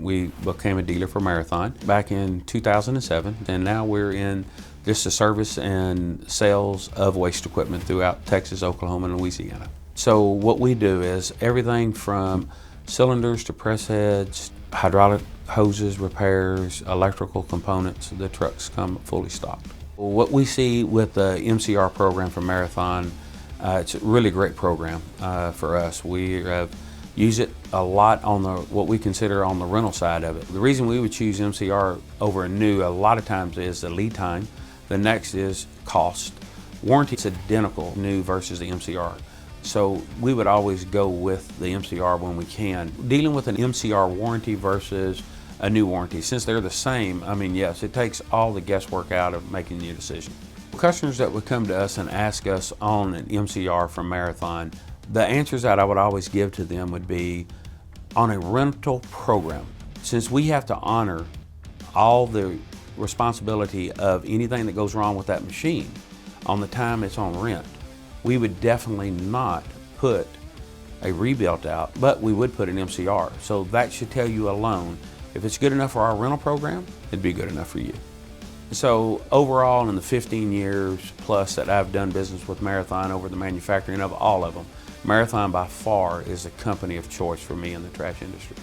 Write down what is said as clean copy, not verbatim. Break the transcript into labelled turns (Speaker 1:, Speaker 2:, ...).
Speaker 1: we became a dealer for Marathon back in 2007, and now we're in just the service and sales of waste equipment throughout Texas, Oklahoma, and Louisiana. So what we do is everything from cylinders to press heads, hydraulic hoses, repairs, electrical components. The trucks come fully stocked. What we see with the MCR program for Marathon, it's a really great program for us. We use it a lot on what we consider on the rental side of it. The reason we would choose MCR over a new a lot of times is the lead time. The next is cost. Warranty is identical, new versus the MCR. So we would always go with the MCR when we can. Dealing with an MCR warranty versus a new warranty, since they're the same, I mean, yes, it takes all the guesswork out of making your decision. Customers that would come to us and ask us on an MCR from Marathon, the answers that I would always give to them would be on a rental program. Since we have to honor all the responsibility of anything that goes wrong with that machine on the time it's on rent, we would definitely not put a rebuilt out, but we would put an MCR. So that should tell you alone, if it's good enough for our rental program, it'd be good enough for you. So overall, in the 15 years plus that I've done business with Marathon over the manufacturing of all of them, Marathon by far is the company of choice for me in the trash industry.